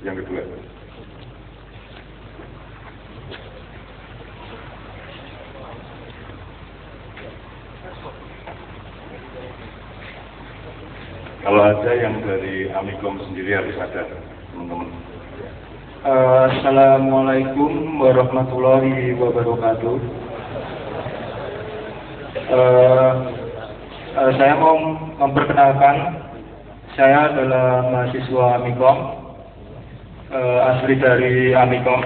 Yang kedua. Kalau ada yang dari Amikom sendiri harus ada, teman-teman. Assalamualaikum warahmatullahi wabarakatuh. Saya mau memperkenalkan, saya adalah mahasiswa Amikom, asli dari Amikom.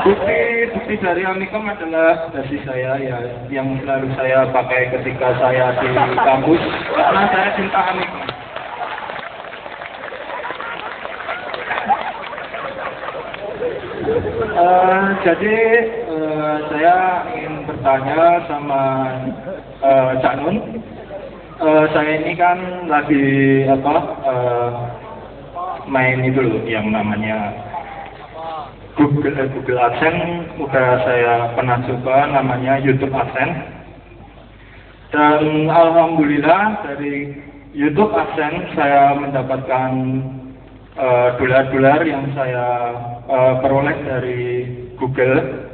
Bukti dari Amikom adalah dasi saya ya, yang selalu saya pakai ketika saya di kampus, karena saya cinta Amikom. Jadi saya ingin bertanya sama Cak Nun. Saya ini kan lagi main itu loh, yang namanya Google AdSense. Udah saya pernah coba, namanya YouTube AdSense. Dan alhamdulillah dari YouTube AdSense saya mendapatkan dolar-dolar yang saya peroleh dari Google.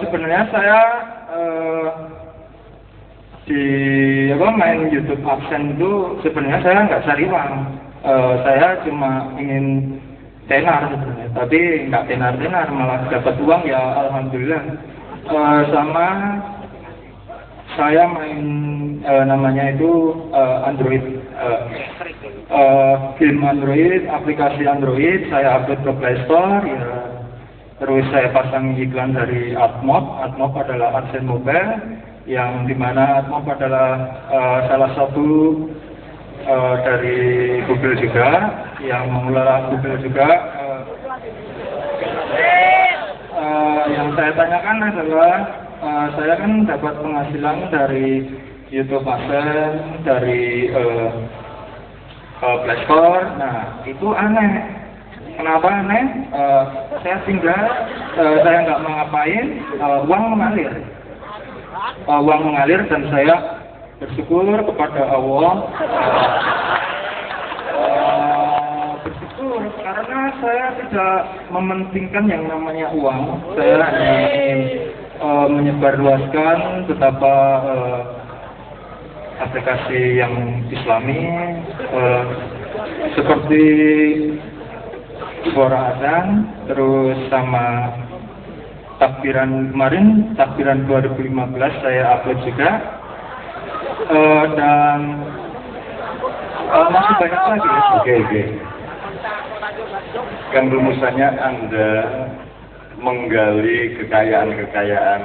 Sebenarnya saya main YouTube AdSense itu sebenarnya saya nggak cari uang. Saya cuma ingin tenar sebenarnya, tapi nggak tenar-tenar, malah dapat uang ya alhamdulillah. Sama saya main namanya itu Android, game Android, aplikasi Android, saya upload ke Play Store ya. Terus saya pasang iklan dari AdMob. AdMob adalah AdSense Mobile, yang dimana AdMob adalah salah satu dari Google juga, yang mengelola Google juga. Yang saya tanyakan adalah saya kan dapat penghasilan dari YouTube AdSense, dari Play Store. Nah itu aneh. Kenapa aneh? Saya tinggal, saya nggak mau ngapain, uang mengalir. Uang mengalir dan saya bersyukur kepada Allah. Bersyukur karena saya tidak mementingkan yang namanya uang. Saya hanya ingin menyebarluaskan betapa aplikasi yang Islami seperti Suara Adzan, terus sama takbiran kemarin, takbiran 2015 saya upload juga. Dan masih banyak lagi ya. Oke. Kan rumusannya Anda menggali kekayaan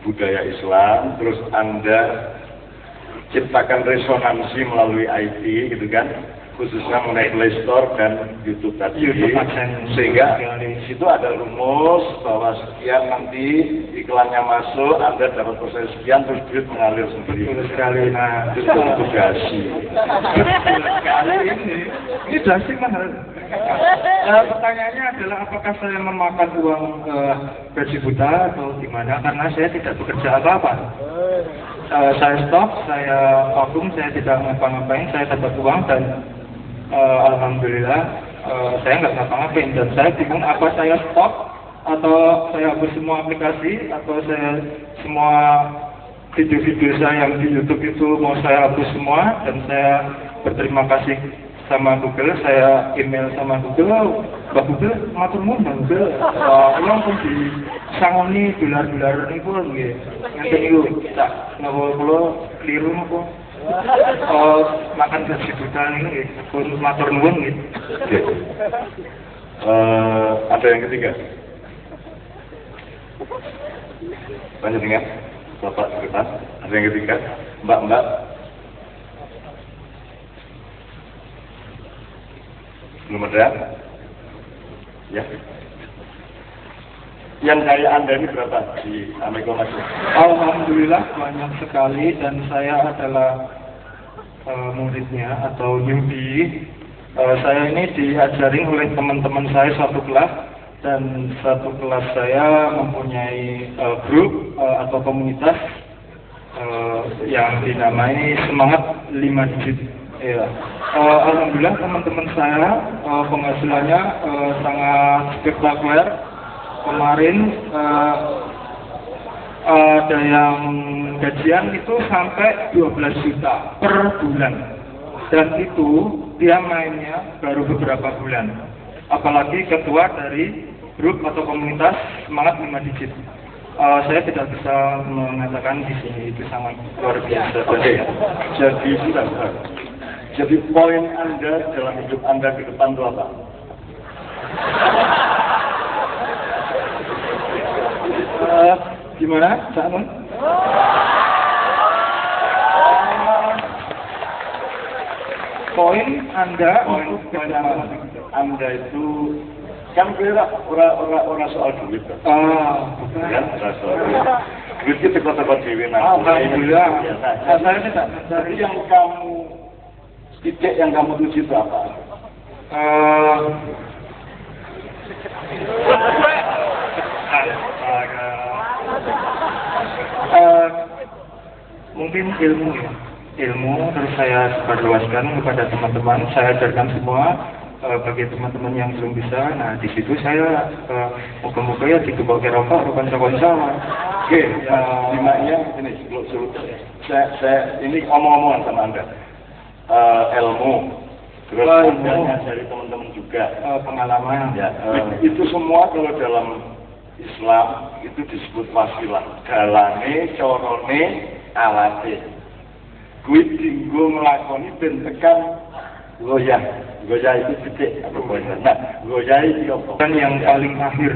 budaya Islam, terus Anda ciptakan resonansi melalui IT gitu kan, khususnya mengenai Play Store dan YouTube tadi, sehingga di situ ada rumus bahwa sekian nanti iklannya masuk, Anda dapat proses sekian, terus duit mengalir sendiri. Betul sekali. Nah, itu dasi. Ini dasi mahal. Pertanyaannya adalah apakah saya memakan uang gaji buta atau gimana? Karena saya tidak bekerja apa-apa. Saya stop, saya vakum, saya tidak ngapa-ngapain, saya dapat uang dan alhamdulillah saya nggak ngapa-ngapain, dan saya bingung apa saya stop atau saya hapus semua aplikasi, atau saya semua video-video saya yang di YouTube itu mau saya hapus semua. Dan saya berterima kasih sama Google, saya email sama Google, Mbak Google, matur nuwun Mbak Google, langsung disangoni dolar-dolar niku nggih. Ngenten niku tak napa kula kliru napa. Makan gaji buta ini, pun matur nuwun gitu. Ada yang ketiga? Lanjut ingat, Bapak Sekretar. Ada yang ketiga? Mbak. Belum ada? Ya. Yang kaya Anda ini berapa di Amikom? Alhamdulillah banyak sekali, dan saya adalah muridnya atau newbie. Saya ini diajarin oleh teman-teman saya satu kelas, dan satu kelas saya mempunyai grup atau komunitas yang dinamai Semangat 5 Digit. Iya. Alhamdulillah teman-teman saya penghasilannya sangat spektakuler. Kemarin ada yang gajian itu sampai 12 juta per bulan. Dan itu dia mainnya baru beberapa bulan. Apalagi ketua dari grup atau komunitas semangat 5 digit. Saya tidak bisa mengatakan di sini itu sangat luar biasa. Oke. Jadi sudah. Jadi poin Anda dalam hidup Anda ke depan itu apa? Gimana, Cak? Poin Anda itu kan kira orang soal duit. Bukan. Ya, soal duit. Duit kita kota dewi nanti. Alhamdulillah. Saya tidak. Jadi yang kamu titik yang kamu tuju itu apa? Mungkin ilmu ya. Ilmu terus saya sebarluaskan kepada teman-teman. Saya ajarkan semua bagi teman-teman yang belum bisa. Nah di situ saya moga-moga ya dikembang rokok rokok-rokok. Oke, limanya ini saya ini omong-omongan sama Anda. Ilmu, terus ilmunya dari teman-teman juga, pengalaman. Ya, itu semua kalau dalam Islam itu disebut wasilah. Galane, corone, alate. Kuwi dinggo nglakoni ben tekan goyah. Goyah itu titik atau goyah. Nah, goyah itu apa? Dan yang paling akhir.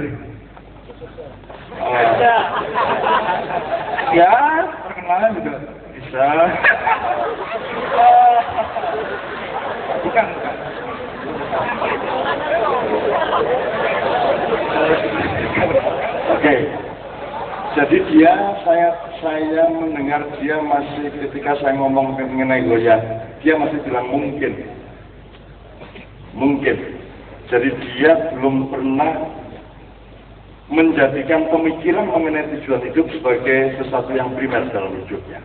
Ya, perkenalan juga bisa. Bukan. Oke. Jadi saya mendengar dia masih ketika saya ngomong mengenai goyah, dia masih bilang mungkin. Jadi dia belum pernah menjadikan pemikiran mengenai tujuan hidup sebagai sesuatu yang primer dalam hidupnya.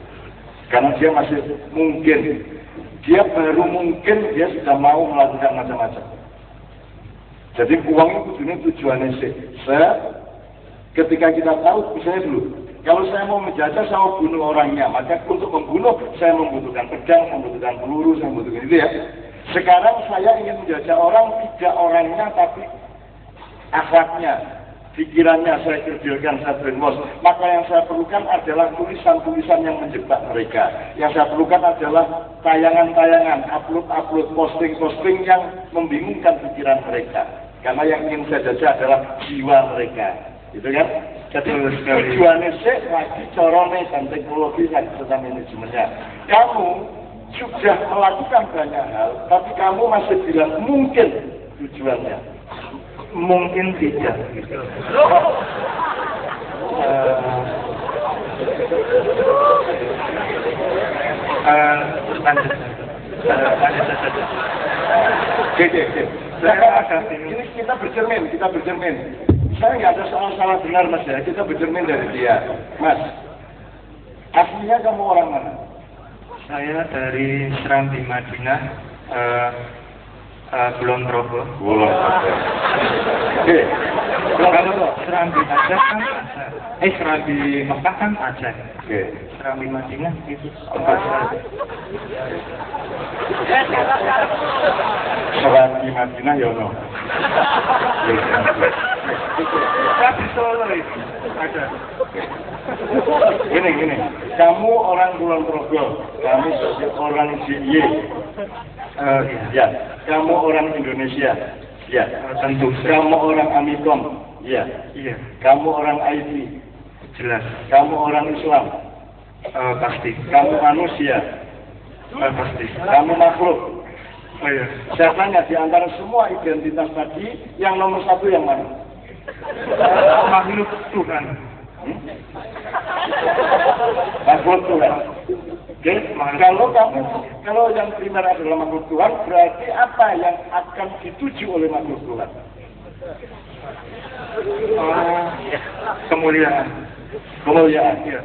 Karena dia masih mungkin. Dia baru mungkin dia sudah mau melakukan macam-macam. Jadi uang itu tujuannya sih. Ketika kita tahu, misalnya dulu, kalau saya mau menjajah, saya mau bunuh orangnya, maka untuk membunuh, saya membutuhkan pedang, membutuhkan peluru, saya membutuhkan itu ya. Sekarang saya ingin menjajah orang, tidak orangnya, tapi akhlaknya, pikirannya saya kerdilkan, saya brainwash. Maka yang saya perlukan adalah tulisan-tulisan yang menjebak mereka. Yang saya perlukan adalah tayangan-tayangan, upload, posting-posting yang membingungkan pikiran mereka. Karena yang ingin saya jajah adalah jiwa mereka. Gitu kan? Jadi tujuannya sih lagi corone dan teknologi dan serta manajemennya. Kamu sudah melakukan banyak hal, tapi kamu masih bilang mungkin tujuannya. Mungkin tidak. Lanjut saja. Oke. Ini kita bercermin. Saya nggak ada salah benar mas ya, kita bercermin dari dia. Mas, aslinya kamu orang mana? Saya dari Serambi Madinah, Kulon Progo. Kulon Progo. Oke. Kalau Serambi Aceh kan Aceh. Serambi Mekah kan Aceh. Oke. Serambi Madinah itu Serambi Madinah ya no. Tapi Solo itu ada. Gini. Kamu orang Kulon Progo, kamu orang JIY. Ya. Kamu orang Indonesia. Ya. Tentu. Kamu orang Amikom. Ya. Iya. Kamu orang IT. Jelas. Kamu orang Islam. Pasti. Kamu manusia. Pasti. Kamu makhluk. Oh iya. Saya tanya di antara semua identitas tadi, yang nomor satu yang mana? Makhluk Tuhan. Makhluk Tuhan. Oke, kalau yang primer adalah makhluk Tuhan, berarti apa yang akan dituju oleh makhluk Tuhan? Kemuliaan. Kemuliaan. Ya.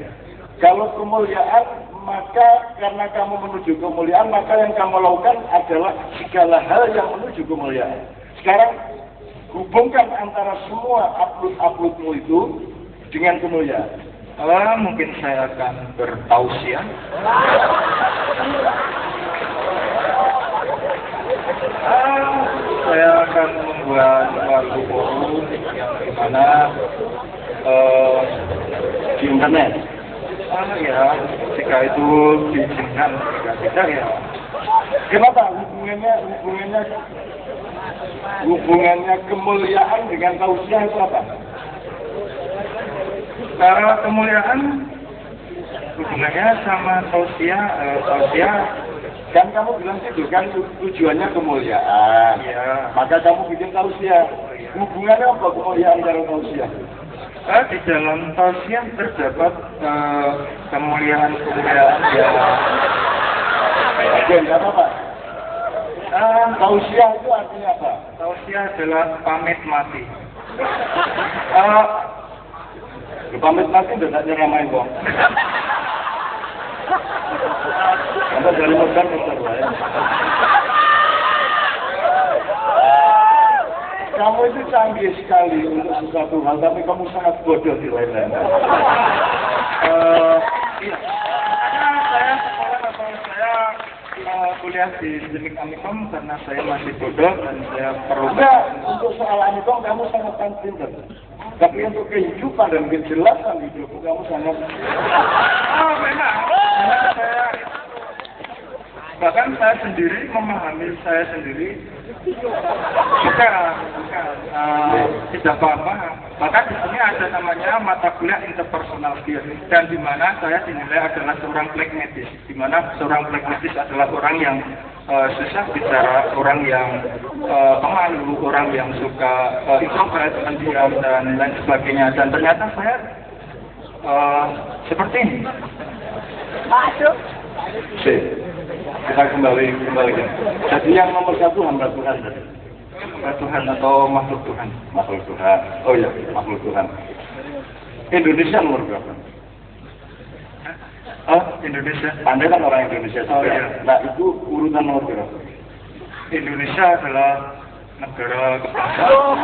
Kalau kemuliaan maka karena kamu menuju kemuliaan, maka yang kamu lakukan adalah segala hal yang menuju kemuliaan. Sekarang hubungkan antara semua upload-uploadmu itu dengan kemuliaan. Mungkin saya akan bertausiah. Saya akan membuat suatu forum yang dimana Di internet. ya jika itu diizinkan, jika tidak ya. Kenapa hubungannya kemuliaan dengan tausiah itu apa? Kemuliaan hubungannya sama tausiah, Kan kamu bilang itu kan tujuannya kemuliaan. ya. Maka kamu bikin tausiah. Hubungannya apa kemuliaan dengan tausiah? Di dalam tausiah terdapat kemuliaan-kemuliaan yang Oke, nggak apa-apa. Tausiah itu artinya apa? tausiah adalah pamit mati. Pamit mati udah tak nyeramain kok. Anda dari modal lah ya. Kamu itu canggih sekali untuk sesuatu hal, tapi kamu sangat bodoh di lain-lain. Iya. Saya kuliah di Akademik Amikom karena saya masih bodoh dan saya perlu. Enggak, untuk soal Amikom kamu sangat pintar. Tapi untuk kehidupan dan kejelasan hidupmu kamu sangat. Memang. Bahkan saya sendiri memahami saya sendiri bukan tidak paham. Bahkan di sini ada namanya mata kuliah interpersonal skills dan di mana saya dinilai adalah seorang pragmatis, di mana seorang pragmatis adalah orang yang susah bicara, orang yang pemalu, orang yang suka introvert, pendiam dan lain sebagainya. Dan ternyata saya seperti ini. Kita kembali. Jadi yang nomor satu hamba Tuhan tadi. Tuhan atau makhluk Tuhan? Makhluk Tuhan. Oh iya, makhluk Tuhan. Indonesia nomor berapa? Indonesia. Anda kan orang Indonesia juga. Oh, iya. Nah, itu urutan nomor berapa? Indonesia adalah negara kebangsaan.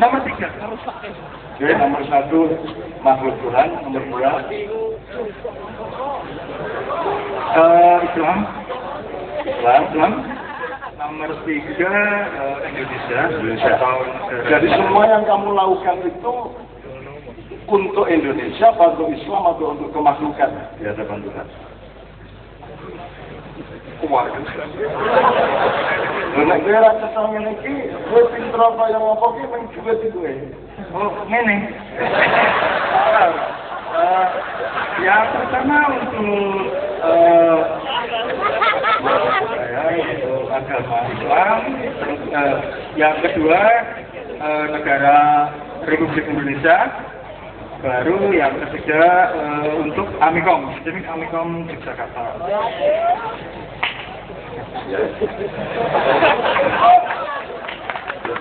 Nomor 3. Oke, nomor satu makhluk Tuhan, nomor dua Islam. Islam. Nomor 3 Indonesia. Atau, jadi semua yang kamu lakukan itu untuk Indonesia, atau untuk Islam, atau untuk kemaklukan di hadapan Tuhan. Waduh. Nek kowe ora kesel ngene iki, kowe pinter apa yang apa ki mung juga iki kowe. Oh, ngene. Yang pertama untuk agama Islam, terus yang kedua negara Republik Indonesia, baru yang ketiga untuk Amikom, Akademik Amikom Yogyakarta.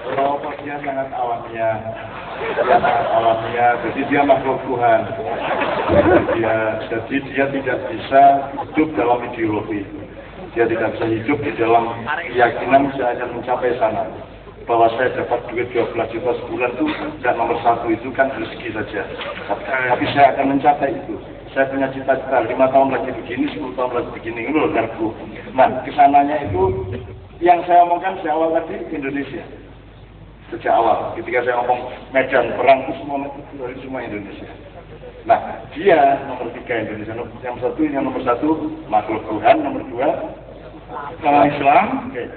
Kalau dia sangat alamiah, jadi dia makhluk Tuhan. Jadi dia tidak bisa hidup dalam ideologi. Dia tidak bisa hidup di dalam keyakinan saya akan mencapai sana. Bahwa saya dapat duit 12 juta sebulan itu dan nomor satu itu kan rezeki saja. Tapi saya akan mencapai itu. Saya punya cita-cita 5 tahun lagi begini, 10 tahun lagi begini, ini loh karbu. Nah, kesananya itu yang saya omongkan sejak awal tadi Indonesia. Sejak awal, ketika saya ngomong medan perang itu semua Indonesia. Nah, dia nomor 3 Indonesia. Yang nomor satu makhluk Tuhan, nomor 2 Islam. Okay.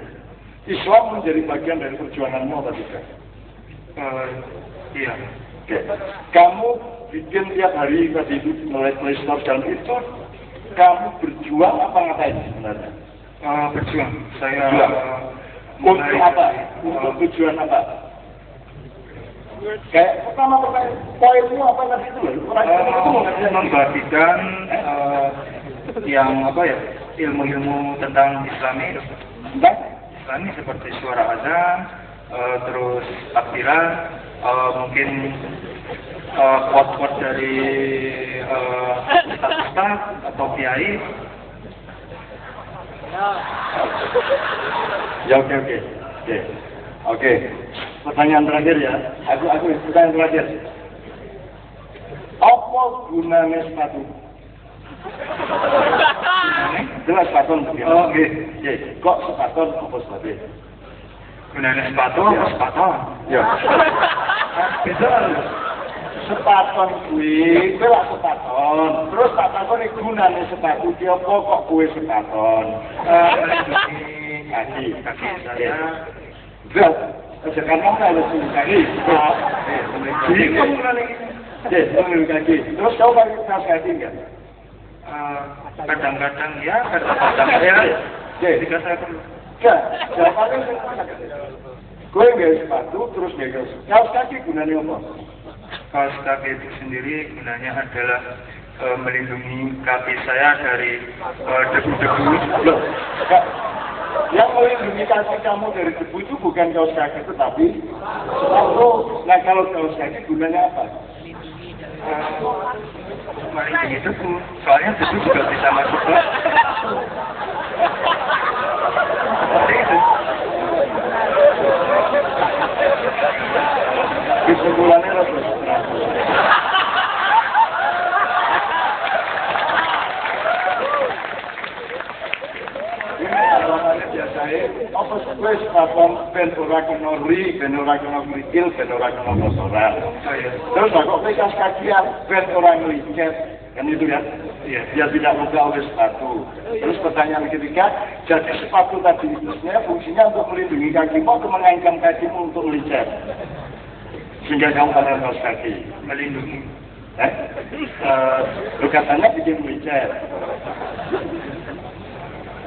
Islam menjadi bagian dari perjuanganmu atau tidak? Iya. Oke. Kamu bikin tiap hari tadi itu mulai Play Store dan itu kamu berjuang apa ngapain sebenarnya? Berjuang. Saya untuk apa? Untuk tujuan apa? Kayak pertama poinmu apa tadi itu loh? Membagikan yang apa ya, ilmu-ilmu tentang Islami. Islami seperti suara azan, terus takbiran, mungkin quote-quote dari ustaz atau kiai. Ya oke. Pertanyaan terakhir ya. Aku pertanyaan terakhir. Apa gunanya sepatu? Jelas sepatu. Oke. Kok sepatu apa sepatu? Gunanya sepatu apa sepatu? Ya. Betul. Sepaton kuwi, kowe lak sepaton. Terus tak takoni gunane sepatu ki apa kok kowe sepaton? Kaki saya. Betul. Sekarang kalau kaki. Jadi kamu kaki. Terus kau pakai kaos kaki enggak? Kadang-kadang ya, kadang-kadang ya. Jika saya perlu. Ya, jawabannya kowe nggak sepatu terus nggak kaos kaki gunanya apa? Kaos kaki itu sendiri gunanya adalah melindungi kaki saya dari debu-debu. Loh, yang melindungi kaki kamu dari debu itu bukan kaos kaki tetapi sepatu. Nah kalau kaos kaki gunanya apa? Melindungi debu, soalnya debu juga bisa masuk ke. Seperti itu. Kesimpulannya apa? Apa sesuai sepatu ben ora kena ri, ben ora kena krikil, ben ora kena kotoran. Terus kok kaos kaki ben ora ngelicet, kan itu kan? Iya, dia tidak luka oleh sepatu. Terus pertanyaan ketiga, jadi sepatu tadi itu sebenarnya fungsinya untuk melindungi kakimu atau mengancam kakimu untuk licet, sehingga kamu pakai kaos kaki. Melindungi. Katanya bikin licet.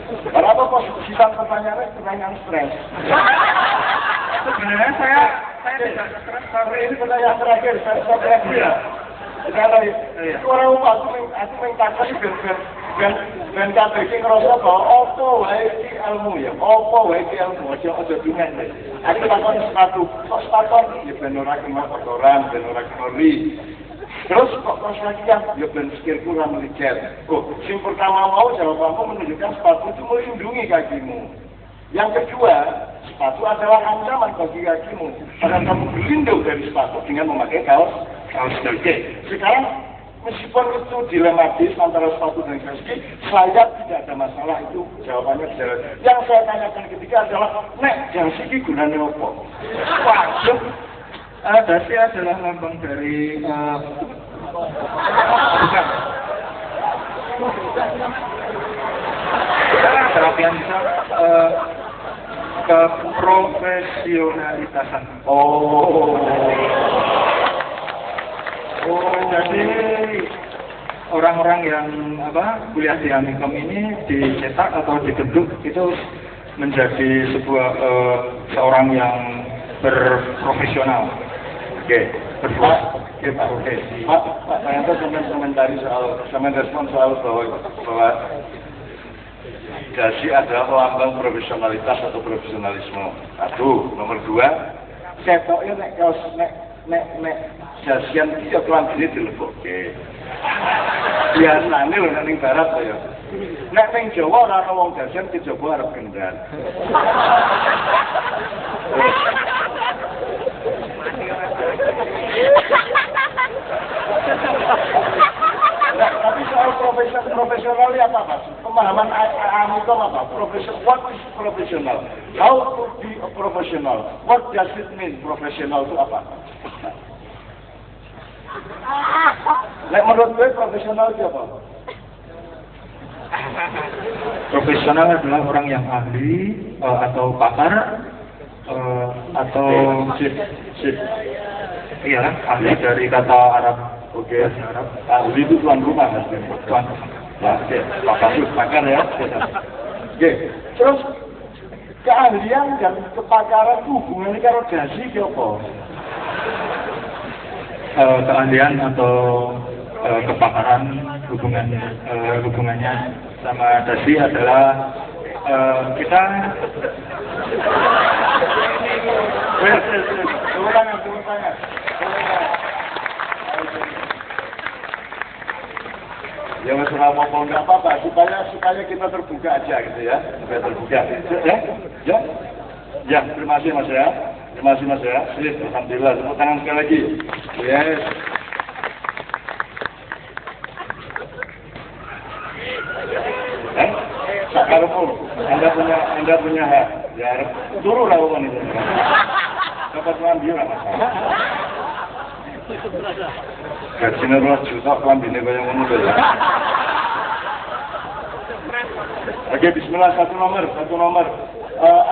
Kenapa kok sisa pertanyaan stres? Sebenarnya saya tidak stres karena ini pertanyaan terakhir, saya terakhir ya. Karena itu orang aku mengatakan ben KBG ngerasa bahwa apa wae iki ilmu ya, apa wae iki ilmu aja dengan deh. Aku takon sepatu, kok sepatu ya ben ora kena kotoran, ben ora kena ri. Terus kok lagi ya ben pikir kurang licet. Oh, yang pertama mau jawabanmu menunjukkan sepatu itu melindungi kakimu. Yang kedua, sepatu adalah ancaman bagi kakimu. Karena kamu berlindung dari sepatu dengan memakai kaos kaki. Sekarang meskipun itu dilematis antara sepatu dan kaos kaki, saya tidak ada masalah itu jawabannya jelas. Yang saya tanyakan ketiga adalah, nek jangsi iki gunane apa? Waduh. Dasi adalah lambang dari terapian bisa keprofesionalitasan. Jadi orang-orang yang kuliah di Amikom ini dicetak atau dibentuk itu menjadi seorang yang berprofesional. Oke, Pak, saya ingin komentari respon soal bahwa dasi adalah lambang profesionalitas atau profesionalisme. Satu, nomor dua, ketoknya nek jasian iki kelambine dilebokke. Biasane lho ning barat ya. Nek ning Jawa ora ana wong jasian ke Jawa arep kendhan. Tapi soal profesionalnya apa Mas? Pemahaman Amikom apa? What is professional? How to be a professional? What does it mean profesional itu apa? Menurut gue profesional itu apa? Profesional adalah orang yang ahli atau pakar atau iya ahli dari kata Arab. Oke. Ahli itu tuan rumah Mas. Tuan. Ya, oke. Pakar ya. Oke. Terus keahlian dan kepakaran hubungannya karo dasi ki apa? Keahlian atau kepakaran hubungannya sama dasi adalah kita Tepuk tangan, tepuk tangan. Ya mas mau nggak apa-apa supaya kita terbuka aja gitu ya, supaya terbuka. Ya, terima kasih mas ya, terima kasih mas ya. Alhamdulillah, tepuk tangan sekali lagi. Yes. Sakarmu, Anda punya hak. Ya, turun lah bukan itu. Dapat ngambil lah masalah. Gajinya 2 juta, kelambinnya kayak ngono ya. Oke, bismillah, satu nomor.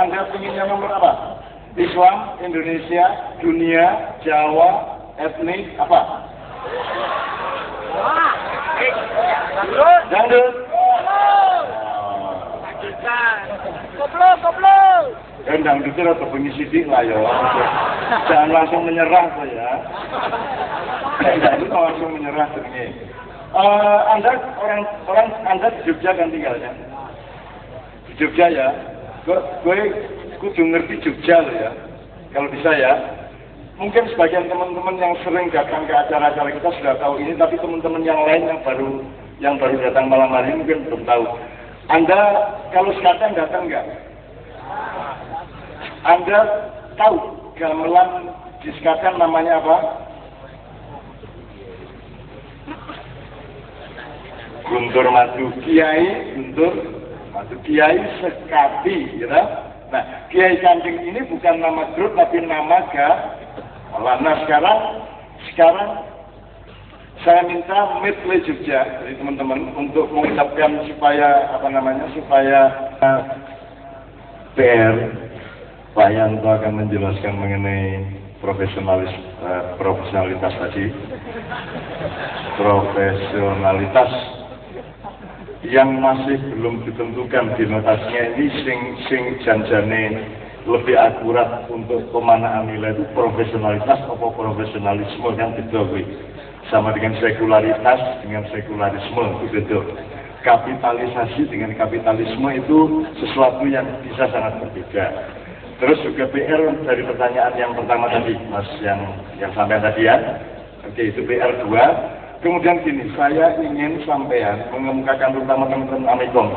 Anda inginnya nomor apa? Islam, Indonesia, dunia, Jawa, etnik, apa? Dangdut. Goblok. Dangdut itu atau bunyi sidik lah ya. Jangan langsung menyerah saya. Dangdut langsung menyerah ini. Anda di Jogja kan tinggalnya? Di Jogja ya. Gue kudu ngerti Jogja loh ya. Kalau bisa ya. Mungkin sebagian teman-teman yang sering datang ke acara-acara kita sudah tahu ini, tapi teman-teman yang lain yang baru datang malam hari ini mungkin belum tahu. Anda kalau sekatan datang nggak? Anda tahu gamelan di sekatan namanya apa? Guntur Madu, Kiai Guntur Madu, Kiai Sekati, gitu. Nah, Kiai Kanjeng ini bukan nama grup tapi nama gamelan. Nah, sekarang saya minta Medley Jogja dari teman-teman untuk mengucapkan supaya PR Pak Yanto akan menjelaskan mengenai profesionalitas tadi, profesionalitas yang masih belum ditentukan di notasinya ini sing janjane lebih akurat untuk pemanaan nilai itu profesionalitas atau profesionalisme yang beda sama dengan sekularitas dengan sekularisme itu beda. Kapitalisasi dengan kapitalisme itu sesuatu yang bisa sangat berbeda. Terus juga PR dari pertanyaan yang pertama tadi mas yang sampai tadi ya. Oke, itu PR 2. Kemudian gini, saya ingin sampean mengemukakan terutama teman-teman Amikom.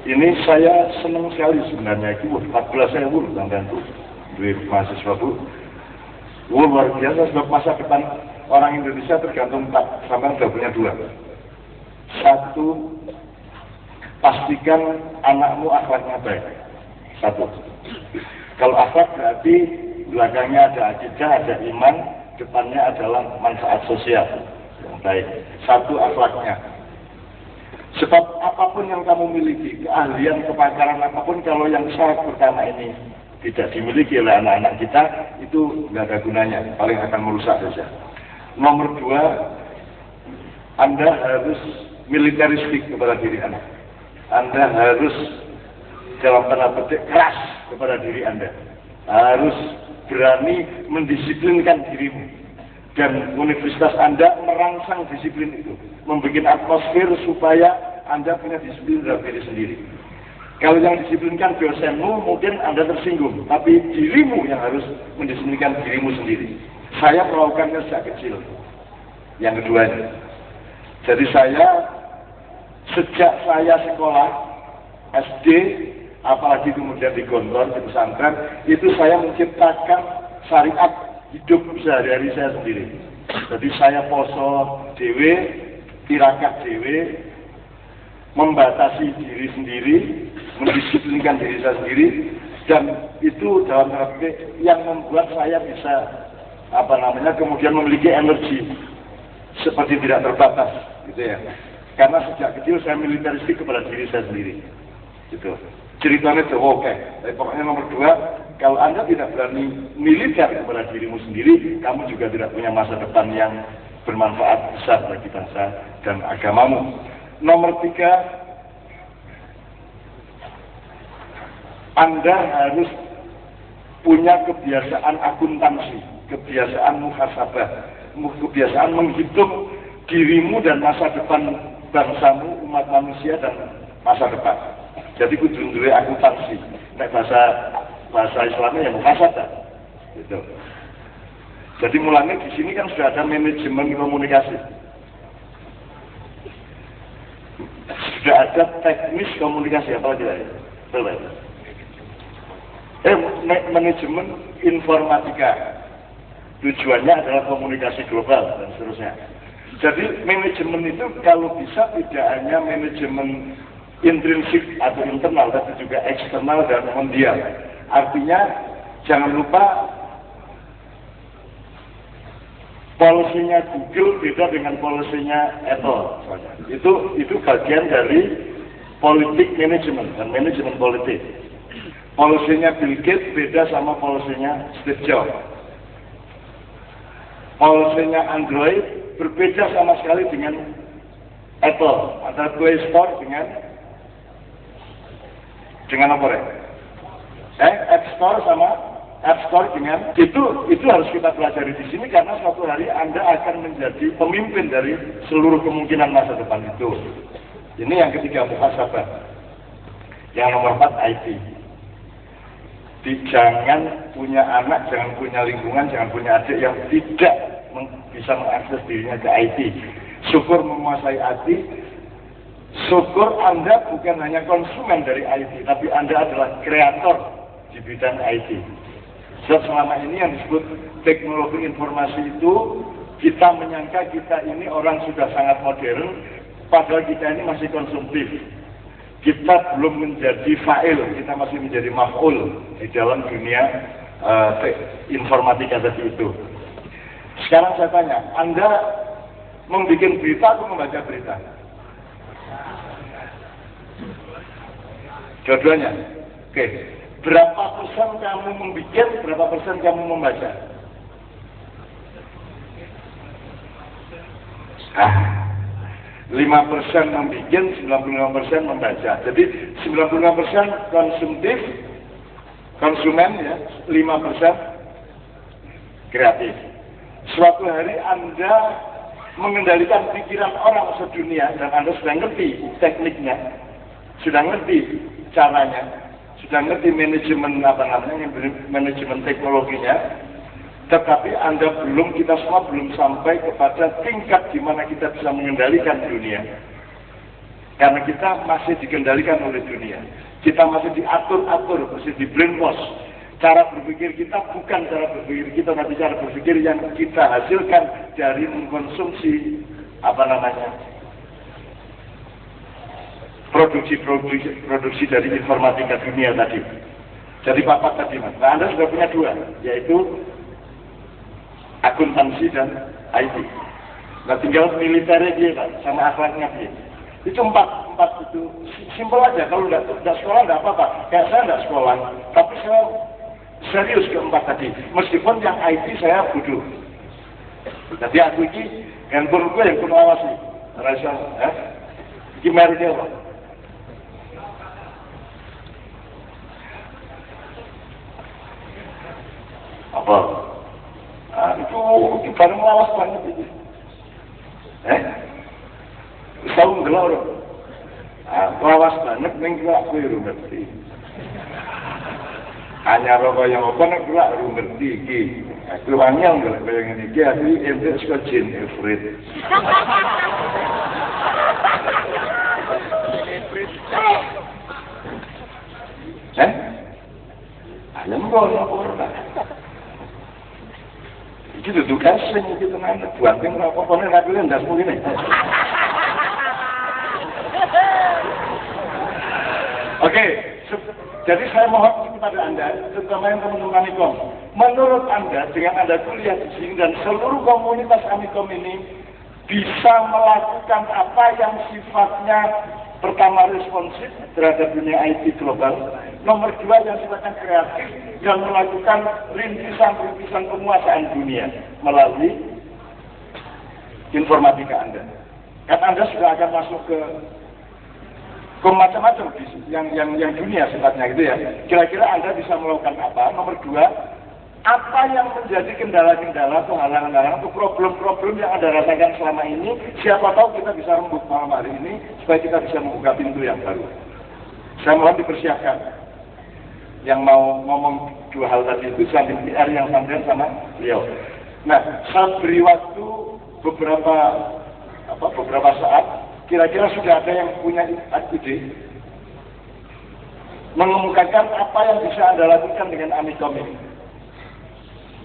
Ini saya senang sekali sebenarnya itu 14.000 sampean tuh duit mahasiswa Bu. Luar biasa sebab masa depan orang Indonesia tergantung sampean sudah punya 2. 1, pastikan anakmu akhlaknya baik. 1. Kalau akhlak berarti belakangnya ada akidah, ada iman, depannya adalah manfaat sosial yang baik. 1, akhlaknya. Sebab apapun yang kamu miliki, keahlian, kepakaran apapun, kalau yang syarat pertama ini tidak dimiliki oleh anak-anak kita, itu nggak ada gunanya, paling akan merusak saja. Nomor 2, Anda harus militeristik kepada diri Anda. Anda harus dalam tanda petik keras kepada diri Anda. Harus berani mendisiplinkan dirimu. Dan universitas Anda merangsang disiplin itu. Membuat atmosfer supaya Anda punya disiplin dalam diri sendiri. Kalau yang disiplinkan dosenmu mungkin Anda tersinggung. Tapi dirimu yang harus mendisiplinkan dirimu sendiri. Saya melakukannya sejak kecil. Yang kedua ini. Jadi sejak saya sekolah SD, apalagi kemudian di Gontor, di pesantren, itu saya menciptakan syariat hidup sehari-hari saya sendiri. Jadi saya poso dewe, tirakat dewe, membatasi diri sendiri, mendisiplinkan diri saya sendiri, dan itu dalam arti yang membuat saya bisa kemudian memiliki energi seperti tidak terbatas, gitu ya. Karena sejak kecil saya militeristik kepada diri saya sendiri, gitu. Ceritanya jauh oke. Tapi pokoknya nomor 2, kalau Anda tidak berani militer kepada dirimu sendiri, kamu juga tidak punya masa depan yang bermanfaat besar bagi bangsa dan agamamu. Nomor 3, Anda harus punya kebiasaan akuntansi, kebiasaan muhasabah, kebiasaan menghitung dirimu dan masa depan bangsamu, umat manusia dan masa depan. Jadi kudu duwe akuntansi. Nek bahasa bahasa Islamnya yang mufasadah. Gitu. Jadi mulanya di sini kan sudah ada manajemen komunikasi. Sudah ada teknis komunikasi apa tidak ya? Betul ya? Manajemen informatika. Tujuannya adalah komunikasi global dan seterusnya. Jadi manajemen itu kalau bisa tidak hanya manajemen intrinsik atau internal, tapi juga eksternal dan mondial. Artinya jangan lupa polisinya Google beda dengan polisinya Apple. Itu bagian dari politik manajemen dan manajemen politik. Polisinya Bill Gates beda sama polisinya Steve Jobs. Polisinya Android berbeda sama sekali dengan Apple, antara Play Store dengan apa ya? App Store sama App Store dengan itu harus kita pelajari di sini karena suatu hari Anda akan menjadi pemimpin dari seluruh kemungkinan masa depan itu. Ini yang ketiga, muhasabah. Yang nomor 4, IT. Jangan punya anak, jangan punya lingkungan, jangan punya adik yang tidak bisa mengakses dirinya ke IT. Syukur menguasai IT. Syukur Anda bukan hanya konsumen dari IT, tapi Anda adalah kreator di bidang IT. Sebab selama ini yang disebut teknologi informasi itu, kita menyangka kita ini orang sudah sangat modern, padahal kita ini masih konsumtif. Kita belum menjadi fa'il, kita masih menjadi maf'ul di dalam dunia informatika tadi itu. Sekarang saya tanya, Anda membuat berita atau membaca berita? Dua-duanya. Oke. Berapa persen kamu membuat, berapa persen kamu membaca? 5% membuat, 95% membaca. Jadi 95% konsumtif, konsumen ya, 5% kreatif. Suatu hari Anda mengendalikan pikiran orang sedunia dan Anda sudah ngerti tekniknya, sudah ngerti caranya, sudah ngerti manajemen manajemen teknologinya, tetapi kita semua belum sampai kepada tingkat di mana kita bisa mengendalikan dunia. Karena kita masih dikendalikan oleh dunia. Kita masih diatur-atur, masih di brainwash. Cara berpikir kita bukan cara berpikir kita, tapi cara berpikir yang kita hasilkan dari mengkonsumsi produksi dari informatika dunia tadi. Jadi papat tadi mas. Nah, Anda sudah punya 2, yaitu akuntansi dan IT. Nah tinggal militernya dia kan, sama akhlaknya dia. Itu empat itu simpel aja. Kalau nggak sekolah nggak apa-apa. Kayak saya nggak sekolah, tapi saya serius ke 4 tadi. Meskipun yang IT saya bodoh. Jadi aku ini handphone gue yang penuh awasi. Rasa, ini mereknya apa? Apa? Itu barang lawas banget itu. Selalu ngelor. Lawas banget ning gelak kowe ora ngerti. Hanya rokok yang apa nek gelak ora ngerti iki. Aku wanyang gelak kaya ngene iki aku ente saka jin Efrit. Ayam ora. Iki duduk asing iki tenan buanting ora apa-apa nek aku ndak mungkin. Oke, jadi saya mohon kepada Anda, terutama yang teman-teman Amikom, menurut Anda dengan Anda kuliah di sini dan seluruh komunitas Amikom ini bisa melakukan apa yang sifatnya pertama responsif terhadap dunia IT global, nomor 2 yang sifatnya kreatif dan melakukan rintisan-rintisan penguasaan dunia melalui informatika Anda. Kan Anda sudah akan masuk ke macam-macam yang dunia sifatnya gitu ya. Kira-kira Anda bisa melakukan apa? Nomor 2, apa yang menjadi kendala-kendala atau halangan-halangan atau problem-problem yang Anda rasakan selama ini, siapa tahu kita bisa rembuk malam hari ini supaya kita bisa membuka pintu yang baru. Saya mohon dipersiapkan. yang mau ngomong dua hal tadi itu sambil PR yang sampean sama beliau. Nah, saya beri waktu beberapa saat, kira-kira sudah ada yang punya ide mengemukakan apa yang bisa Anda lakukan dengan Amikom ini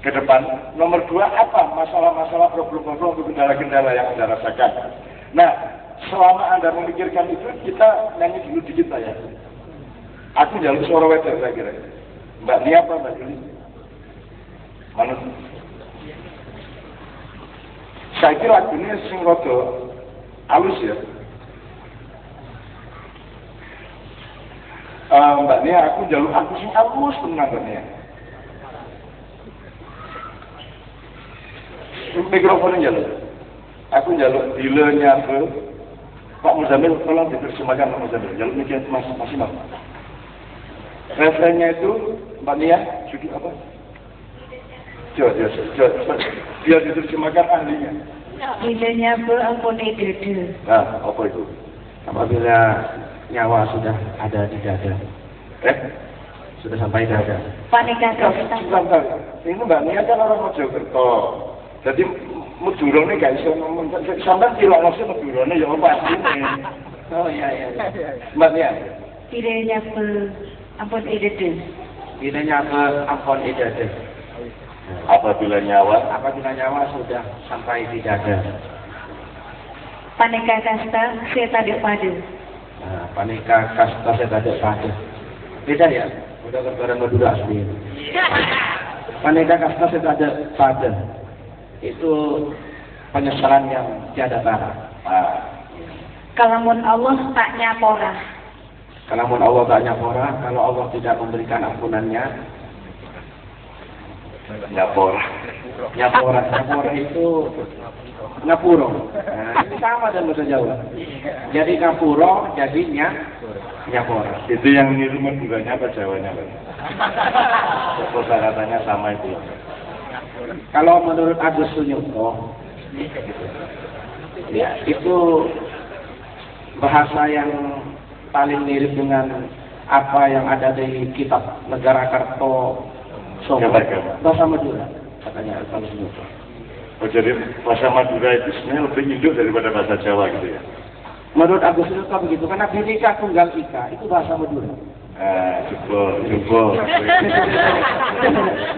ke depan. Nomor 2, apa masalah-masalah, problem-problem, kendala-kendala yang Anda rasakan. Nah, selama Anda memikirkan itu, kita nyanyi dulu dikit lah ya. Aku jalur suara wetter saya kira. Mbak Nia apa Mbak Juli? Mana? Saya kira lagunya sing rada halus ya. Mbak Nia, aku jalur aku sing halus tenang Mbak Nia. Mikrofonnya jalur. Aku jalur dilenya ke Pak Muzamil, tolong diterjemahkan Pak Muzamil. Jalur mikir masih mau. Referennya itu Mbak Nia, sudut apa? Coba. Biar diterjemahkan ahlinya. Dilenya ampuni dede. Nah, apa itu? Apabila nyawa sudah ada di dada. Sudah sampai dada. Panika kasta. Sebentar. Ini Mbak Nia kan orang Mojokerto. Jadi Madurane gak iso ngomong. Sampai kira langsung Madurane ya apa asline. Oh iya. Mbak Nia. Dilenya ampuni dede. Dilenya ampun dede. Apabila nyawa sudah sampai di dada. Panika kasta saya tak pada. Nah, panika kasta saya tak pada. Beda ya? Udah gambaran Madura asli. Panika kasta saya tak pada. Itu penyesalan yang tiada tara. Kalamun Allah tak nyapora. Kalamun Allah tak nyapora, kalau Allah tidak memberikan ampunannya, nyapora itu ngapuro. Nah, ini sama dengan bahasa Jawa. Jadi ngapuro, jadinya nyapora. Itu yang niru Maduranya apa Jawanya, Pak? Kosakatanya sama itu. Kalau menurut Agus Sunyuto, ya itu bahasa yang paling mirip dengan apa yang ada di kitab Negara Karto Somo. Bahasa Madura, katanya Agus Sunyuto. Oh, jadi bahasa Madura itu sebenarnya lebih induk daripada bahasa Jawa gitu ya? Menurut Agus Sunyuto begitu, karena Bhinneka Tunggal Ika itu bahasa Madura. Jebol.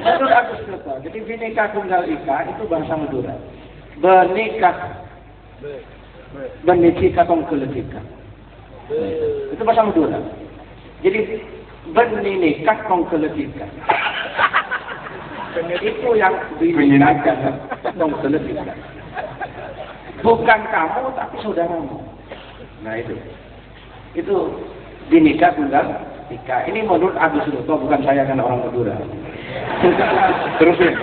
Menurut Agus Sunyuto, jadi Bhinneka Tunggal Ika itu bahasa Madura. Benika Tunggal Ika itu bahasa Madura. Jadi Benika Tunggal Ika itu yang Bhinneka Tunggal Ika. Bukan kamu tapi saudaramu. Nah itu Bhinneka Tunggal Ika. Ini menurut Agus Sunyuto, bukan saya kan orang Madura. Terusin.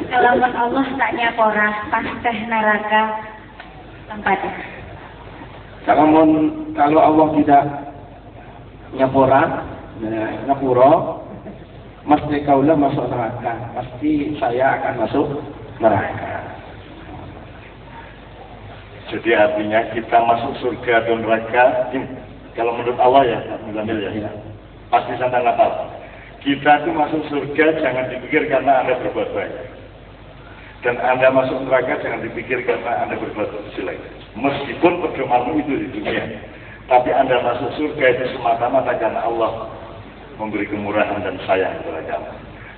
Kalamun Allah tak nyapora, pasteh neraka tempatnya. Kalau Allah tidak nyapora, ngapuro, mesti kaulah masuk neraka. Pasti saya akan masuk neraka. Jadi artinya kita masuk surga dan neraka, kalau menurut Allah ya, Muzamil ya, pasti sangat Natal. Kita itu masuk surga jangan dipikir karena Anda berbuat baik. Dan Anda masuk neraka jangan dipikir karena Anda berbuat jelek. Meskipun pedomanmu itu di dunia, tapi Anda masuk surga itu semata-mata karena Allah memberi kemurahan dan sayang kepada kamu.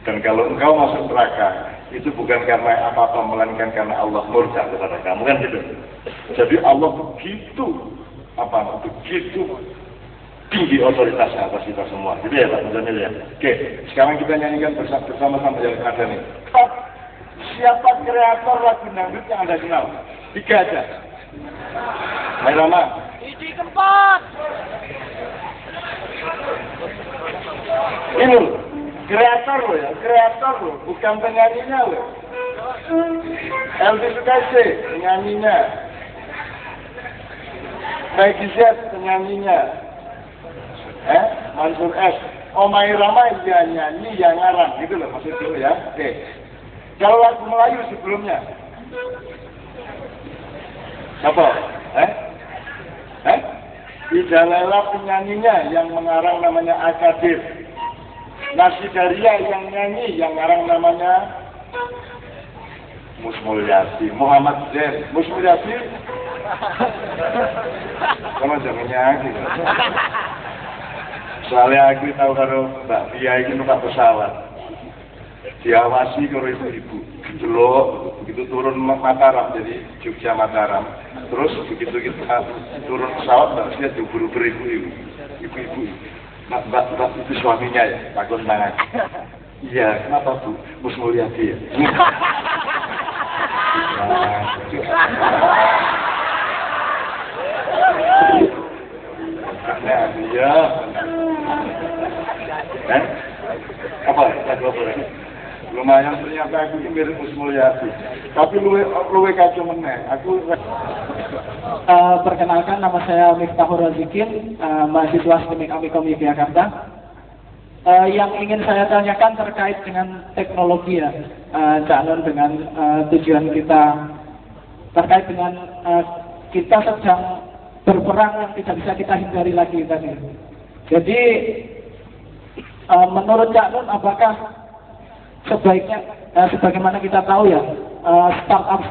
Dan kalau engkau masuk neraka, itu bukan karena apa-apa, melainkan karena Allah murka kepada kamu, kan gitu. Jadi Allah begitu tinggi otoritasnya atas kita semua. Gitu ya Pak Muzamil ya. Oke, sekarang kita nyanyikan bersama-sama yang ada nih. Siapa kreator lagu dangdut yang Anda kenal? 3 aja. Mairama. Idi keempat. Ini loh, kreator loh, bukan penyanyinya loh. Elvi Sukase, penyanyinya. Maggie Z, penyanyinya. Mansur S. Omai Rama yang nyanyi, yang ngarang, gitu loh maksud dulu ya. Oke. Kalau lagu Melayu sebelumnya, siapa? Ida Lela penyanyinya, yang mengarang namanya Akadir. Nasidaria yang nyanyi, yang ngarang namanya Mus Mulyati, Muhammad Zain. Mus Mulyati sama jangan nyanyi. Soalnya aku tahu kalau Mbak Pia ini numpak pesawat, diawasi kalau ibu-ibu, delok begitu turun Mataram, jadi Jogja Mataram, terus begitu kita turun pesawat, Mbak Pia diburu-buru ibu-ibu, Mbak itu suaminya ya, takut tangan. Iya, kenapa Bu? Mus Mulyati ya? Nah, iya. Apa? Lumayan ternyata aku ini mirip Mus Mulyati. Tapi luwe kacau meneh. Aku perkenalkan, nama saya Miftahur Razikin, mahasiswa STEMIK Amikom Yogyakarta. Yang ingin saya tanyakan terkait dengan teknologi ya, Cak Nun, dengan tujuan kita terkait dengan kita sedang berperang yang tidak bisa kita hindari lagi tadi. Jadi menurut Cak Nun, apakah sebaiknya sebagaimana kita tahu ya,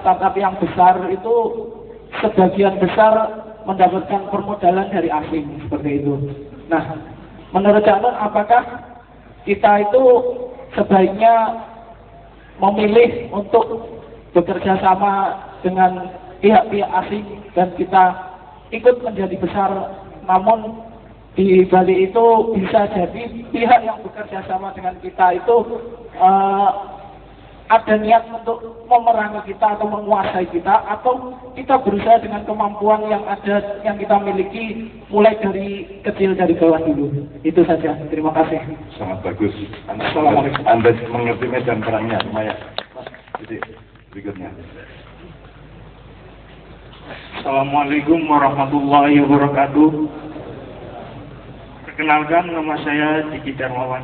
startup yang besar itu sebagian besar mendapatkan permodalan dari asing seperti itu. Nah, menurut Cak Nun, apakah kita itu sebaiknya memilih untuk bekerja sama dengan pihak-pihak asing dan kita ikut menjadi besar, namun di balik itu bisa jadi pihak yang bekerja sama dengan kita itu ada niat untuk memerangi kita atau menguasai kita, atau kita berusaha dengan kemampuan yang ada, yang kita miliki mulai dari kecil, dari bawah dulu. Itu saja. Terima kasih. sangat bagus. Assalamualaikum. Anda mengerti medan perangnya, lumayan. Jadi berikutnya. Assalamualaikum warahmatullahi wabarakatuh. Perkenalkan, nama saya Diki Darmawan.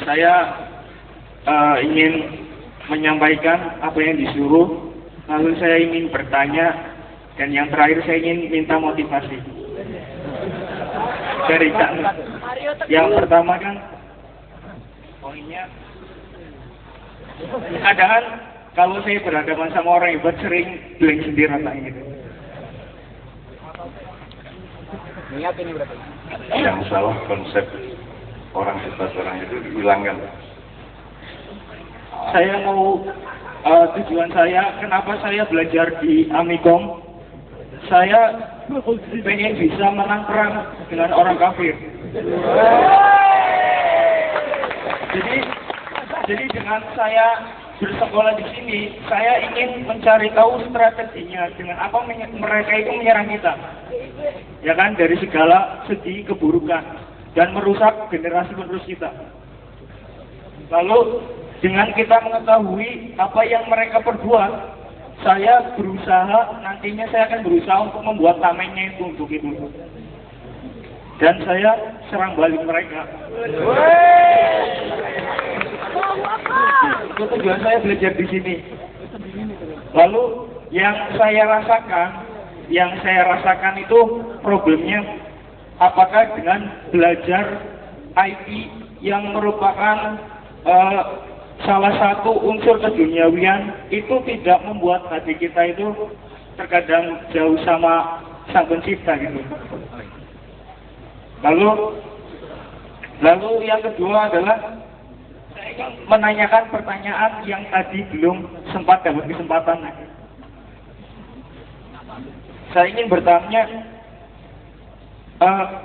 Saya ingin menyampaikan apa yang disuruh, lalu saya ingin bertanya, dan yang terakhir saya ingin minta motivasi dari Cak Nun. Yang pertama kan poinnya, kadang kalau saya berhadapan sama orang hebat sering blank sendiri rasanya gitu. Yang salah konsep orang hebat orang itu dihilangkan. Saya mau tujuan saya, kenapa saya belajar di Amikom, saya pengen bisa menang perang dengan orang kafir. Jadi dengan saya bersekolah di sini, saya ingin mencari tahu strateginya dengan apa mereka itu menyerang kita, ya kan, dari segala segi keburukan dan merusak generasi penerus kita. Lalu dengan kita mengetahui apa yang mereka perbuat, saya berusaha, nantinya saya akan berusaha untuk membuat tamennya itu untuk itu, dan saya serang balik mereka. Itu tujuan saya belajar di sini. Lalu yang saya rasakan itu problemnya, apakah dengan belajar IT yang merupakan salah satu unsur keduniawian itu tidak membuat hati kita itu terkadang jauh sama Sang Pencipta gitu. Lalu yang kedua adalah saya ingin menanyakan pertanyaan yang tadi belum sempat dapat kesempatan. Saya ingin bertanya,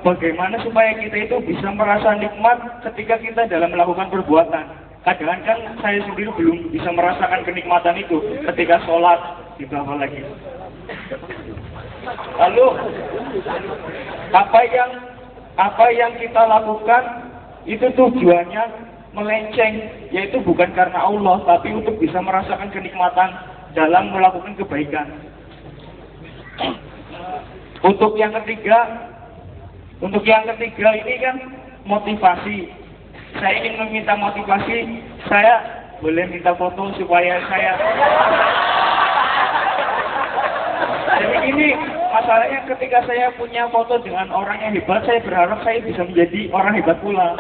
bagaimana supaya kita itu bisa merasa nikmat ketika kita dalam melakukan perbuatan. Kadang kan saya sendiri belum bisa merasakan kenikmatan itu ketika sholat, gitu apalagi. Lalu apa yang kita lakukan itu tujuannya melenceng, yaitu bukan karena Allah, tapi untuk bisa merasakan kenikmatan dalam melakukan kebaikan. Untuk yang ketiga ini kan motivasi. Saya ingin meminta motivasi. Saya boleh minta foto supaya saya. Jadi ini masalahnya ketika saya punya foto dengan orang yang hebat, saya berharap saya bisa menjadi orang hebat pula.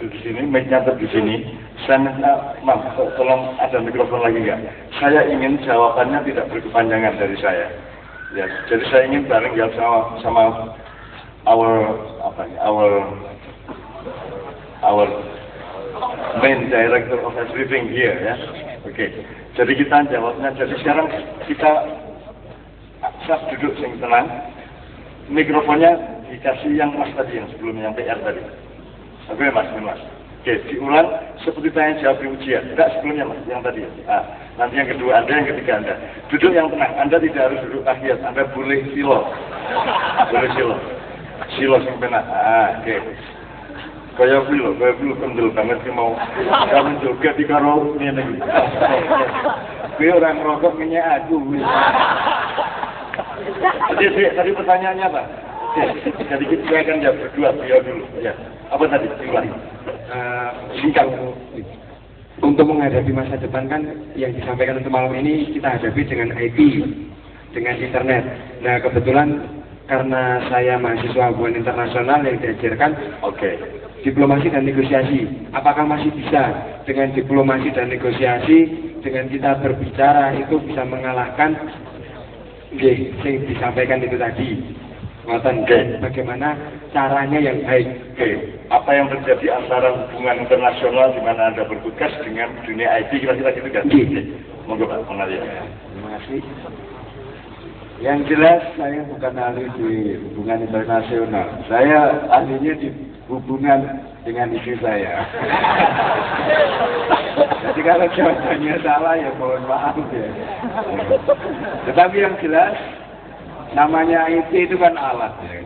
Di sini, mic-nya di sini. Saya minta, maaf, tolong ada mikrofon lagi nggak? Saya ingin jawabannya tidak berkepanjangan dari saya. Ya, jadi saya ingin bareng jawab sama our main director of everything here, ya. Oke. Jadi kita jawabnya. Jadi sekarang kita duduk yang tenang. Mikrofonnya dikasih yang Mas tadi, yang sebelumnya, yang PR tadi. Oke Mas. Oke, diulang seperti tanya jawab di ujian. Tidak sebelumnya Mas, yang tadi. Nanti yang kedua Anda, yang ketiga Anda. Duduk yang tenang. Anda tidak harus duduk tahiyat. Anda boleh silo. Silo yang benar. Oke. Kaya dulu kendel banget sih mau kamu juga di karo ini. Kaya orang rokok minyak aku. Tadi pertanyaannya apa? Jadi kita akan jawab berdua, beliau dulu. Ya. Apa tadi? Ulangi. Singkat. Untuk menghadapi masa depan kan yang disampaikan untuk malam ini kita hadapi dengan IT, dengan internet. Nah kebetulan karena saya mahasiswa hubungan internasional yang diajarkan, diplomasi dan negosiasi. Apakah masih bisa dengan diplomasi dan negosiasi, dengan kita berbicara itu bisa mengalahkan yang disampaikan itu tadi? Bagaimana caranya yang baik? Apa yang terjadi antara hubungan internasional di mana Anda bertugas dengan dunia IT kira-kira gitu kan? Monggo Pak Pengalir. Terima kasih. Yang jelas saya bukan ahli di hubungan internasional. Saya ahlinya di hubungan dengan istri saya. Jadi kalau jawabannya salah ya mohon maaf ya. Tetapi yang jelas namanya IT itu kan alat ya.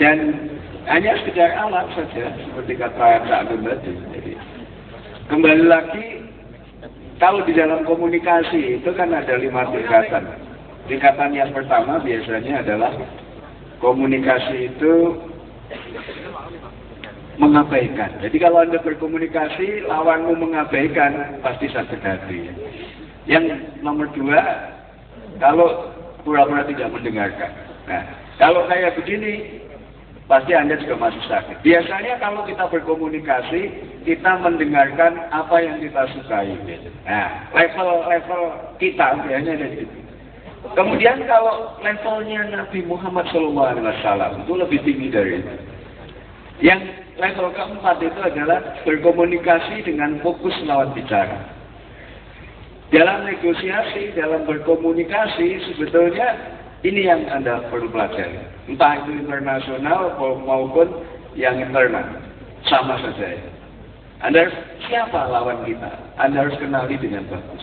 Dan hanya sekedar alat saja seperti kata Kak Agung tadi. Jadi, kembali lagi kalau di dalam komunikasi itu kan ada 5 tingkatan. Tingkatan yang pertama biasanya adalah komunikasi itu mengabaikan. Jadi kalau Anda berkomunikasi, lawanmu mengabaikan, pasti sakit hati. Yang nomor 2, kalau pura-pura tidak mendengarkan. Nah, kalau kayak begini, pasti Anda juga masih sakit. Biasanya kalau kita berkomunikasi, kita mendengarkan apa yang kita sukai. Nah, level kita biasanya ada di situ. Kemudian kalau levelnya Nabi Muhammad SAW itu lebih tinggi dari itu. Yang level keempat itu adalah berkomunikasi dengan fokus lawan bicara. Dalam negosiasi, dalam berkomunikasi, sebetulnya ini yang Anda perlu pelajari. Entah itu internasional maupun yang internal. Sama saja. Anda harus siapa lawan kita? Anda harus kenali dengan bagus.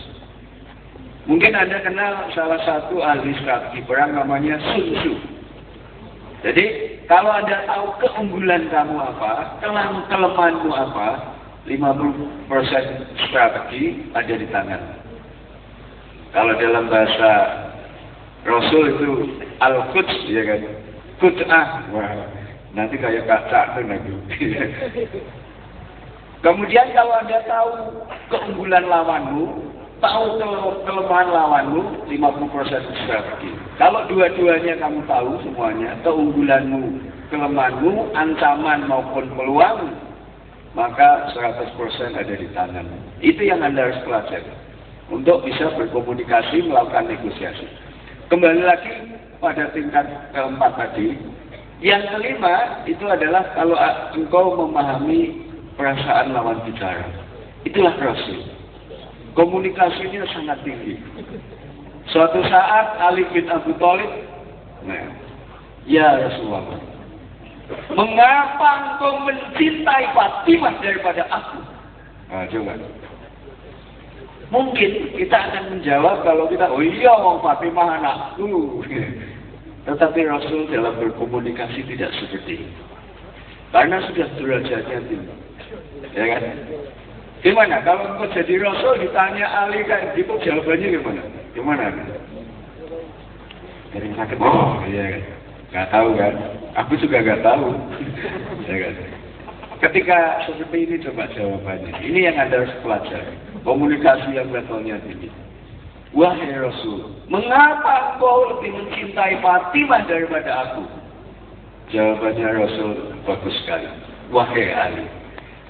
Mungkin Anda kenal salah satu ahli strategi perang namanya Sun Tzu. Jadi, kalau Anda tahu keunggulan kamu apa, kelemahanmu apa, 50% strategi ada di tangan. Kalau dalam bahasa Rasul itu Al-Quds, ya kan? Qud'ah. Wah, nanti kayak kaca tuh nanti. Kemudian kalau Anda tahu keunggulan lawanmu, tahu kelemahan lawanmu, 50% strategi. Kalau dua-duanya kamu tahu semuanya, keunggulanmu, kelemahanmu, ancaman maupun peluang, maka 100% ada di tangan. Itu yang Anda harus pelajari untuk bisa berkomunikasi, melakukan negosiasi. Kembali lagi pada tingkat keempat tadi. Yang kelima itu adalah kalau engkau memahami perasaan lawan bicara. Itulah Rasul. Komunikasinya sangat tinggi. Suatu saat Ali bin Abi Thalib, ya Rasulullah, mengapa engkau mencintai Fatimah daripada aku? Nah, coba. Mungkin kita akan menjawab kalau kita, oh iya, Fatimah anakku. Tetapi Rasul dalam berkomunikasi tidak seperti itu. Karena sudah derajatnya tinggi. Ya kan? Gimana? Kalau engkau jadi Rasul ditanya Ali kan, gitu jawabannya gimana? Gimana? Dari sakit. Oh iya kan? Gak tahu kan? Aku juga gak tahu. Ya kan? Ketika seperti ini coba jawabannya. Ini yang Anda harus pelajari. Komunikasi yang levelnya tinggi. Wahai Rasul, mengapa engkau lebih mencintai Fatimah daripada aku? Jawabannya Rasul bagus sekali. Wahai Ali,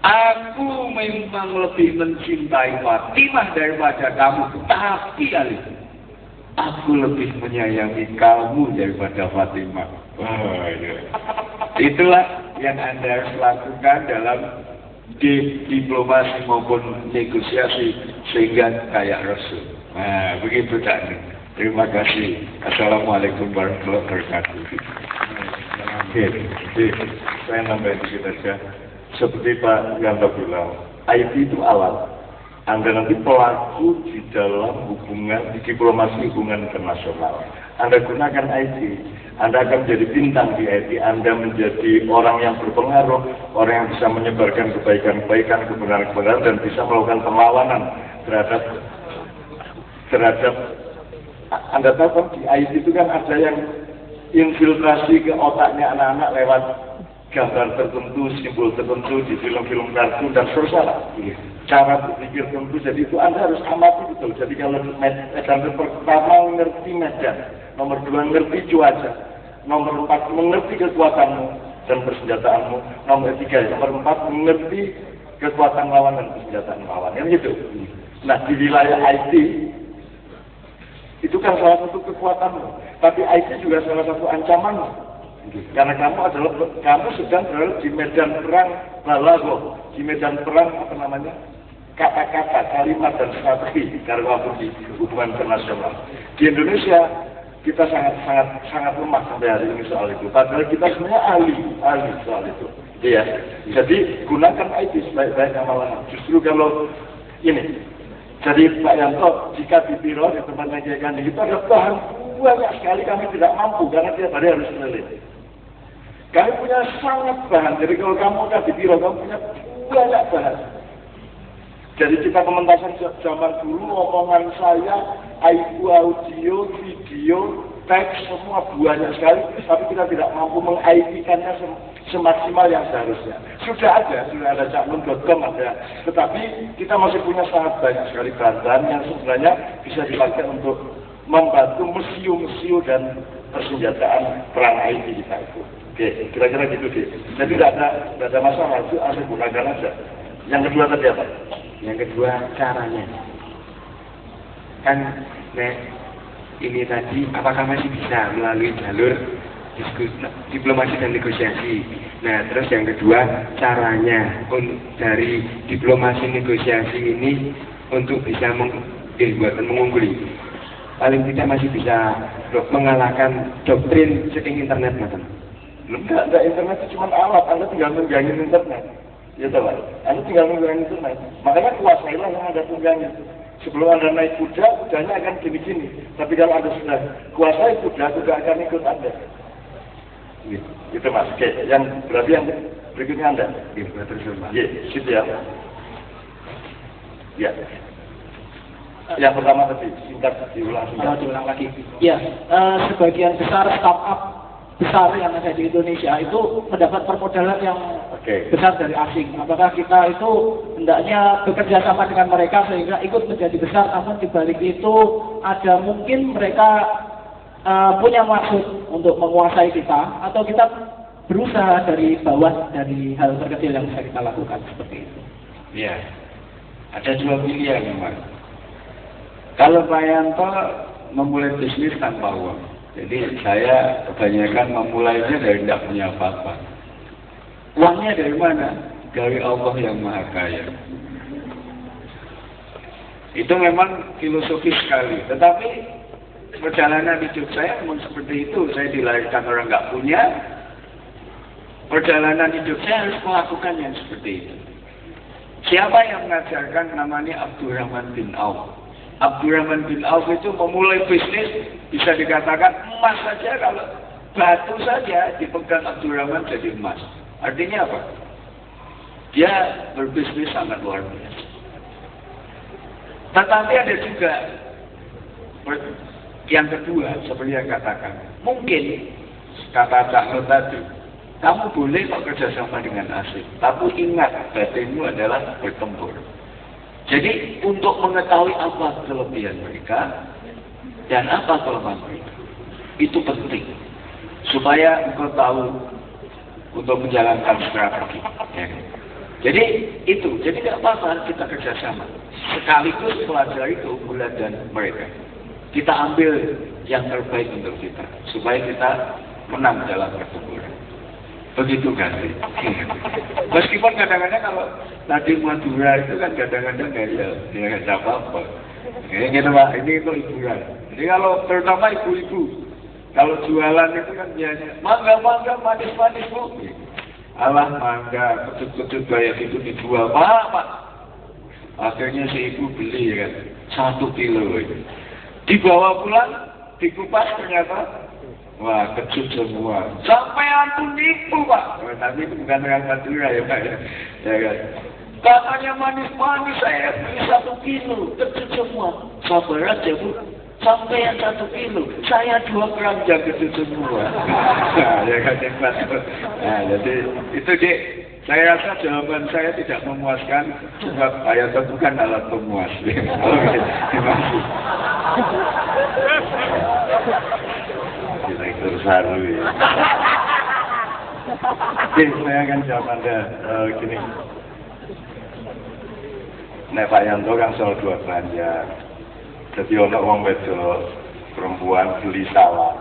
aku memang lebih mencintai Fatimah daripada kamu. Tapi Ali, aku lebih menyayangi kamu daripada Fatimah. Wah, itulah yang Anda harus lakukan dalam diplomasi maupun negosiasi sehingga kayak Rasul. Nah, begitu Kak. Terima kasih. Assalamualaikum warahmatullahi wabarakatuh. Saya nambahin sedikit aja. Seperti Pak Yanto bilang, IT itu alat. Anda nanti pelaku di dalam hubungan, di diplomasi hubungan internasional. Anda gunakan IT, Anda akan menjadi bintang di IT, Anda menjadi orang yang berpengaruh, orang yang bisa menyebarkan kebaikan-kebaikan, kebenaran-kebenaran, dan bisa melakukan perlawanan terhadap Anda tahu kan di IT itu kan ada yang infiltrasi ke otaknya anak-anak lewat gambar tertentu, simbol tertentu di film-film kartun dan seterusnya. Cara berpikir tentu, jadi itu Anda harus amati betul. Jadi kalau medan pertama mengerti medan, nomor 2 mengerti cuaca, nomor 4 mengerti kekuatanmu dan persenjataanmu, nomor 3 nomor 4 mengerti kekuatan lawan dan persenjataan lawan, kan gitu. Nah di wilayah IT itu kan salah satu kekuatanmu, tapi IT juga salah satu ancamanmu. Karena kamu sedang berada di medan perang balaghah, di medan perang kata-kata, kalimat dan strategi karena di hubungan internasional. Di Indonesia kita sangat lemah sampai hari ini soal itu. Padahal kita sebenarnya ahli soal itu. Ya. Jadi gunakan IT sebaik-baiknya malah. Justru kalau ini. Jadi Pak Yanto, jika di biro di tempatnya Kiai Kandi itu ada bahan banyak sekali kami tidak mampu karena tiap hari harus keliling. Kami punya sangat bahan. Jadi kalau kamu udah di biro, kamu punya banyak bahan. Jadi kita pementasan zaman dulu, omongan saya, audio, video, teks, semua banyak sekali, tapi kita tidak mampu meng-IP-kannya semaksimal yang seharusnya. Sudah ada cakmun.com ada, tetapi kita masih punya sangat banyak sekali bahan yang sebenarnya bisa dipakai untuk membantu mesiu dan persenjataan perang IT kita itu. Oke, kira-kira gitu deh. Jadi tidak ada masalah, itu harus gunakan aja. Yang kedua tadi apa? Yang kedua caranya. Kan ini tadi apakah masih bisa melalui jalur diplomasi dan negosiasi. Nah, terus yang kedua caranya dari diplomasi negosiasi ini untuk bisa mengungguli. Paling tidak masih bisa mengalahkan doktrin setting internet, Mas. Enggak, internet itu cuma alat, Anda tinggal mengganggu internet. Ya tahu, Anda tinggal mengganggu internet. Makanya kuasailah yang Anda tunggangi. Sebelum Anda naik kuda, kudanya akan gini-gini. Tapi kalau Anda sudah kuasai kuda akan ikut Anda. Gitu Mas. Oke, berarti yang berikutnya Anda. Iya, situ ya. Ya. Yang pertama tadi, singkat diulang lagi. Ya, sebagian besar startup besar yang ada di Indonesia itu mendapat permodalan yang besar dari asing. Apakah kita itu hendaknya bekerja sama dengan mereka sehingga ikut menjadi besar, namun dibalik itu ada mungkin mereka punya maksud untuk menguasai kita, atau kita berusaha dari bawah dari hal terkecil yang bisa kita lakukan seperti itu. Ya, ada dua pilihan memang. Kalau Pak Yanto memulai bisnis tanpa uang, jadi saya kebanyakan memulainya dari tidak punya apa-apa. Uangnya dari mana? Dari Allah yang Maha Kaya. Itu memang filosofis sekali. Tetapi perjalanan hidup saya memang seperti itu. Saya dilahirkan orang nggak punya. Perjalanan hidup saya harus melakukan yang seperti itu. Siapa yang mengajarkan namanya Abdurrahman bin Auf? Abdurrahman bin Auf itu memulai bisnis, bisa dikatakan emas saja, kalau batu saja dipegang Abdurrahman jadi emas. Artinya apa? Dia berbisnis sangat luar biasa. Tetapi ada juga yang kedua, seperti yang katakan, mungkin kata Cak Nur tadi, kamu boleh kok kerjasama dengan asing, tapi ingat batinmu adalah bertempur. Jadi untuk mengetahui apa kelebihan mereka dan apa kelemahan mereka, itu penting supaya engkau tahu untuk menjalankan strategi. Ya. Jadi itu, jadi tidak apa-apa kita kerjasama. Sekaligus pelajari keunggulan dan mereka. Kita ambil yang terbaik untuk kita supaya kita menang dalam pertempuran. Begitu kan? Meskipun kadang-kadang kalau tadi Madura itu kan kadang-kadang nggak ada apa-apa. Gitu Pak, ini itu hiburan. Jadi kalau terutama ibu-ibu, kalau jualan itu kan biasanya mangga manis-manis Bu. Alah mangga, kecut-kecut kayak gitu dijual Pak. Akhirnya si ibu beli kan 1 kilo. Dibawa pulang, dikupas ternyata wah, kecut semua. Sampai aku nipu, Pak. Oh, tapi itu bukan orang Madura ya, Pak. Ya kan. Katanya manis-manis, saya beli 1 kilo. Kecut semua. Sabar aja, Bu. Sampai yang 1 kilo. Saya 2 keranjang kecut semua. Nah, ya kan, Pak. Nah, jadi itu, Dek. Saya rasa jawaban saya tidak memuaskan. Sebab saya bukan alat pemuas. Oke, terima kasih. Direktur Saru ya. Oke, saya akan jawab Anda gini. Nek Pak Yanto kan soal dua belanja. Jadi ono wong wedok perempuan beli sawah.